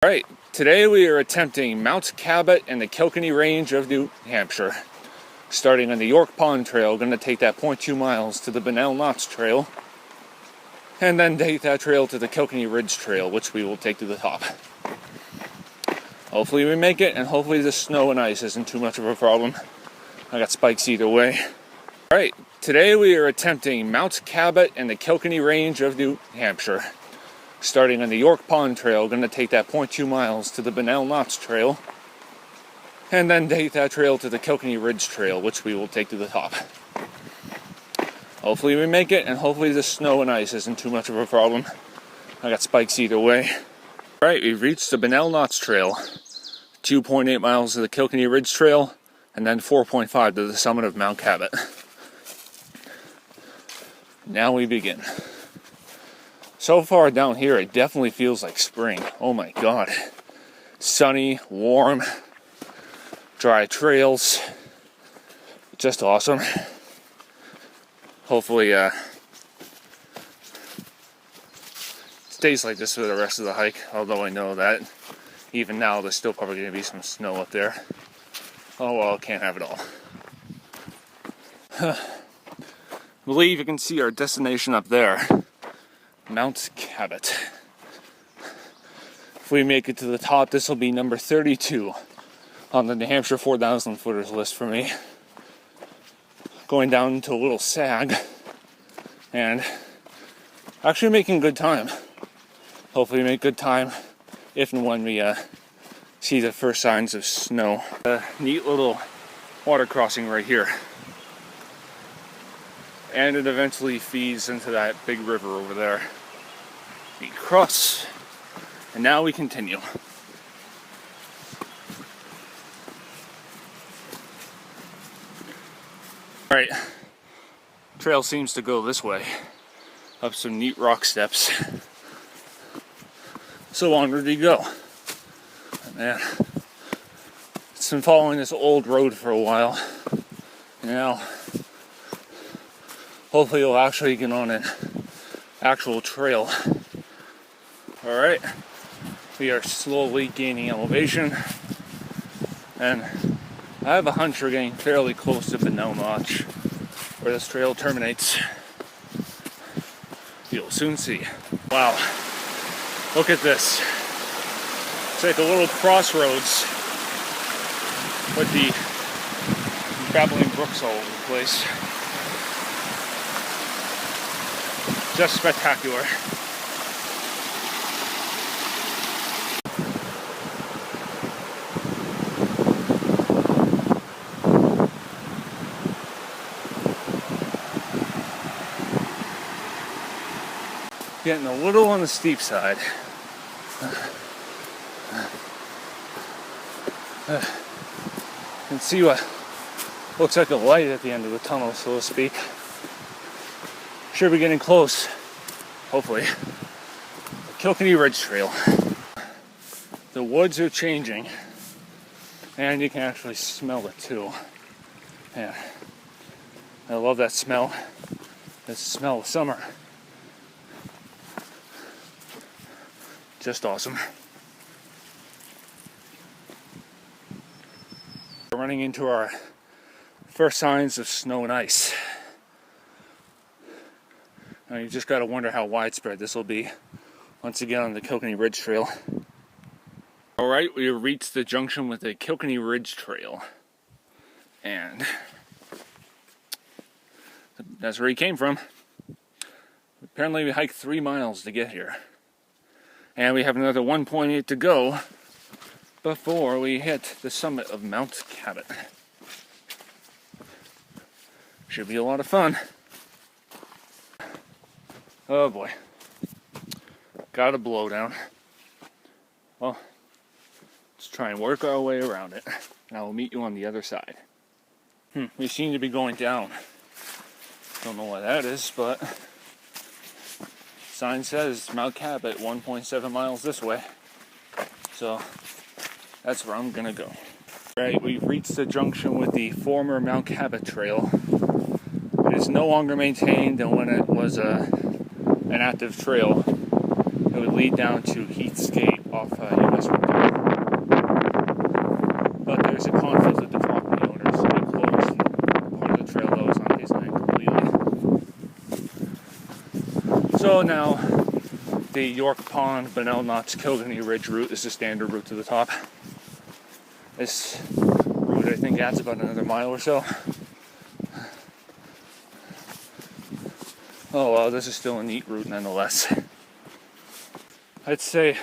Alright, today we are attempting Mount Cabot in the Kilkenny Range of New Hampshire. Starting on the York Pond Trail, going to take that 0.2 miles to the Bunnell Knots Trail, and then take that trail to the Kilkenny Ridge Trail, which we will take to the top. Hopefully we make it, and hopefully the snow and ice isn't too much of a problem. I got spikes either way. Alright, today we are attempting Mount Cabot in the Kilkenny Range of New Hampshire. Starting on the York Pond Trail, going to take that 0.2 miles to the Bunnell Knots Trail, and then take that trail to the Kilkenny Ridge Trail, which we will take to the top. Hopefully we make it, and hopefully the snow and ice isn't too much of a problem. I got spikes either way. Alright, we've reached the Bunnell Knots Trail. 2.8 miles to the Kilkenny Ridge Trail, and then 4.5 to the summit of Mount Cabot. Now we begin. So far down here, it definitely feels like spring. Oh my god. Sunny, warm, dry trails. Just awesome. Hopefully, stays like this for the rest of the hike. Although I know that even now there's still probably going to be some snow up there. Oh well, can't have it all. I believe you can see our destination up there. Mount Cabot. If we make it to the top, this will be number 32 on the New Hampshire 4,000 footers list for me. Going down to a little sag and actually making good time. Hopefully make good time if and when we see the first signs of snow. A neat little water crossing right here. And it eventually feeds into that big river over there. We cross, and now we continue. Alright, trail seems to go this way, up some neat rock steps. So onward we go. Man, it's been following this old road for a while. Now, hopefully we'll actually get on an actual trail. Alright, we are slowly gaining elevation, and I have a hunch we're getting fairly close to Bunnell Notch, where this trail terminates. You'll soon see. Wow, look at this. It's like a little crossroads with the babbling brooks all over the place. Just spectacular. Getting a little on the steep side. You can see what looks like a light at the end of the tunnel, so to speak. Should be getting close, hopefully. The Kilkenny Ridge Trail. The woods are changing, and you can actually smell it too. Yeah, I love that smell. It's the smell of summer. Just awesome. We're running into our first signs of snow and ice. Now you just gotta wonder how widespread this will be once again on the Kilkenny Ridge Trail. Alright, we have reached the junction with the Kilkenny Ridge Trail. And that's where he came from. Apparently we hiked 3 miles to get here. And we have another 1.8 to go before we hit the summit of Mount Cabot. Should be a lot of fun. Oh boy. Got a blowdown. Well, let's try and work our way around it. And I will meet you on the other side. We seem to be going down. Don't know why that is, but sign says Mount Cabot 1.7 miles this way. So that's where I'm gonna go. Right, we've reached the junction with the former Mount Cabot Trail. It is no longer maintained, and when it was an active trail, it would lead down to Heathscape off US Route 3. But there's a conflict with the property owners, so they closed part of the trail that was on his land completely. So now the York Pond, Bunnell Knox, Kilkenny Ridge route is the standard route to the top. This route I think adds about another mile or so. Oh well, this is still a neat route nonetheless. I'd say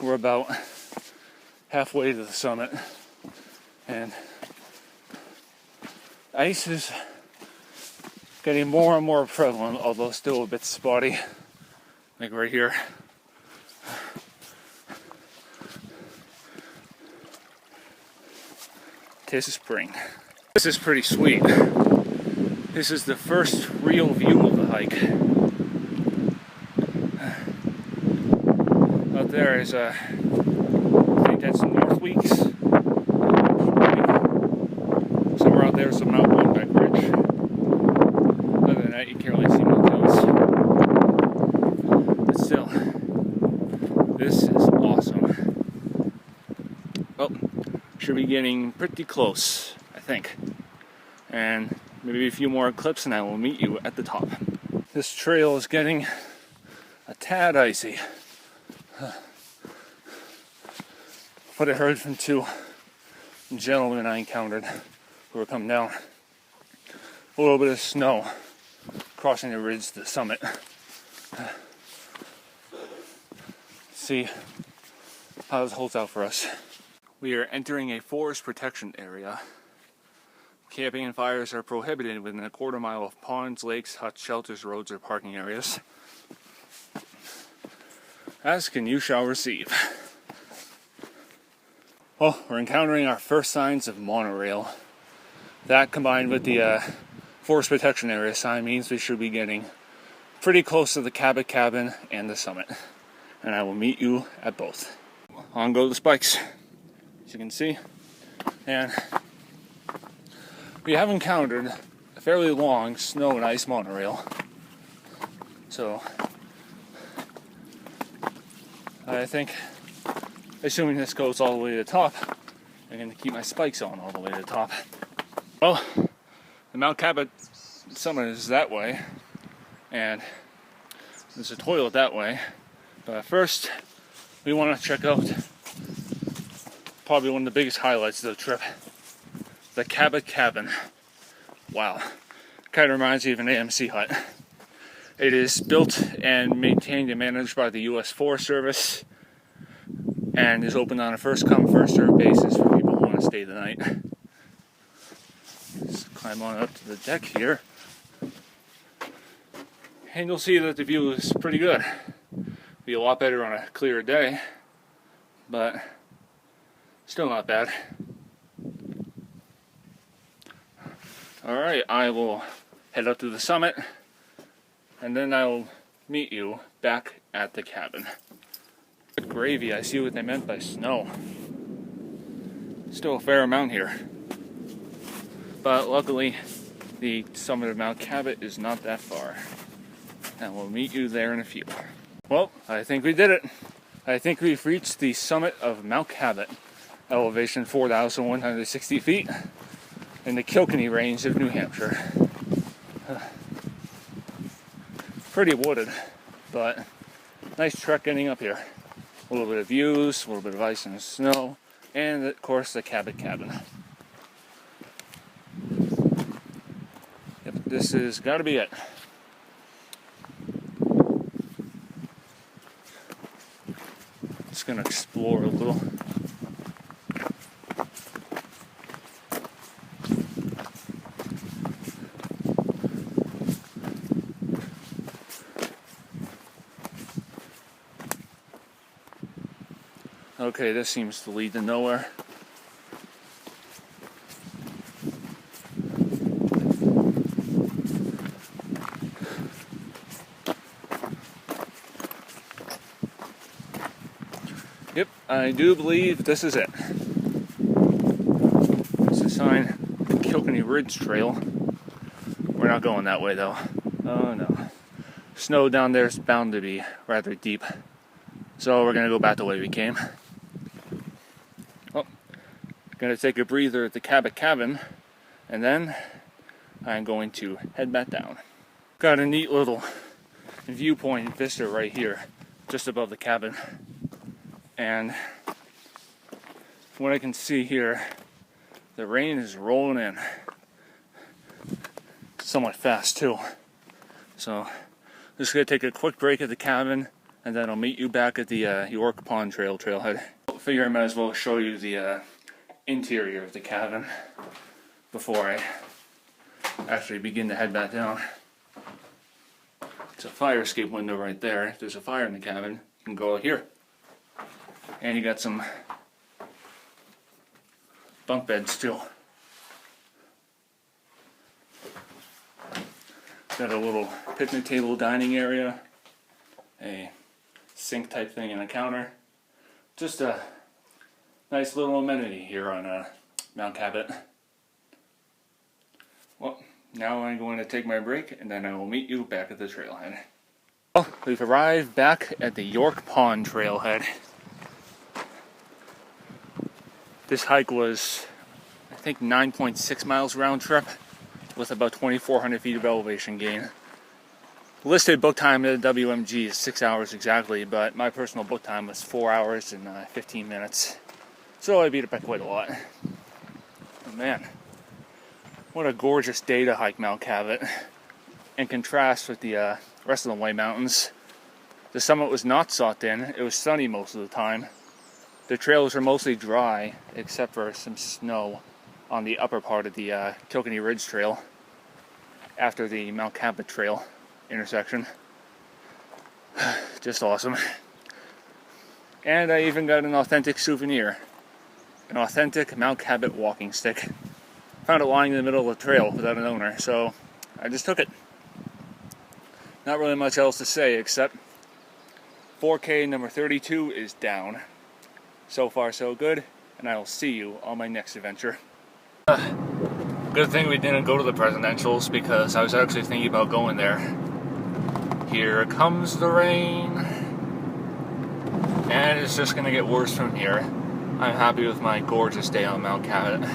we're about halfway to the summit, and ice is getting more and more prevalent, although still a bit spotty, like right here. Tis spring. This is pretty sweet. This is the first real view of the hike. Out there is I think that's North Weeks. Somewhere out there is some Mount Wonbeck Ridge. Other than that, you can't really see much else. But still, this is awesome. Oh, should be getting pretty close, I think. And maybe a few more clips and I will meet you at the top. This trail is getting a tad icy. But I heard from two gentlemen I encountered who were coming down. A little bit of snow crossing the ridge to the summit. See how this holds out for us. We are entering a forest protection area. Camping and fires are prohibited within a quarter mile of ponds, lakes, huts, shelters, roads, or parking areas. Ask and you shall receive. Well, we're encountering our first signs of monorail. That combined with the forest protection area sign means we should be getting pretty close to the Cabot cabin and the summit. And I will meet you at both. On go the spikes, as you can see. And we have encountered a fairly long snow and ice monorail. So I think, assuming this goes all the way to the top, I'm going to keep my spikes on all the way to the top. Well, the Mount Cabot summit is that way, and there's a toilet that way. But first, we want to check out probably one of the biggest highlights of the trip, the Cabot cabin. Wow, kind of reminds me of an AMC hut. It is built and maintained and managed by the U.S. Forest Service, and is open on a first-come, first-served basis for people who want to stay the night. Just climb on up to the deck here, and you'll see that the view is pretty good. Be a lot better on a clear day, but still not bad. Alright, I will head up to the summit, and then I will meet you back at the cabin. Gravy, I see what they meant by snow. Still a fair amount here. But luckily, the summit of Mount Cabot is not that far. And we'll meet you there in a few. Well, I think we did it. I think we've reached the summit of Mount Cabot, elevation 4,160 feet, in the Kilkenny range of New Hampshire. Pretty wooded, but nice trek getting up here. A little bit of views, a little bit of ice and snow, and of course the Cabot cabin. Yep, this has got to be it. Just gonna explore a little. Okay, this seems to lead to nowhere. Yep, I do believe this is it. It's a sign, the Kilkenny Ridge Trail. We're not going that way though. Oh no. Snow down there is bound to be rather deep. So we're gonna go back the way we came. Well, gonna take a breather at the Cabot cabin, and then I'm going to head back down. Got a neat little viewpoint vista right here, just above the cabin. And from what I can see here, the rain is rolling in. Somewhat fast too. So just gonna take a quick break at the cabin, and then I'll meet you back at the York Pond trailhead. I figure I might as well show you the interior of the cabin before I actually begin to head back down. It's a fire escape window right there. If there's a fire in the cabin, you can go out here. And you got some bunk beds too. Got a little picnic table dining area, a sink type thing and a counter. Just a nice little amenity here on Mount Cabot. Well, now I'm going to take my break, and then I will meet you back at the trailhead. Well, we've arrived back at the York Pond trailhead. This hike was, I think, 9.6 miles round trip with about 2,400 feet of elevation gain. Listed book time at the WMG is 6 hours exactly, but my personal book time was 4 hours and 15 minutes. So I beat it by quite a lot. Oh, man, what a gorgeous day to hike Mount Cabot. In contrast with the rest of the White Mountains, the summit was not socked in. It was sunny most of the time. The trails were mostly dry, except for some snow on the upper part of the Kilkenny Ridge Trail after the Mount Cabot Trail intersection. Just awesome. And I even got an authentic souvenir. An authentic Mount Cabot walking stick. Found it lying in the middle of the trail without an owner, so I just took it. Not really much else to say except 4K number 32 is down. So far so good, and I will see you on my next adventure. Good thing we didn't go to the presidentials, because I was actually thinking about going there. Here comes the rain, and it's just gonna get worse from here. I'm happy with my gorgeous day on Mount Cabot.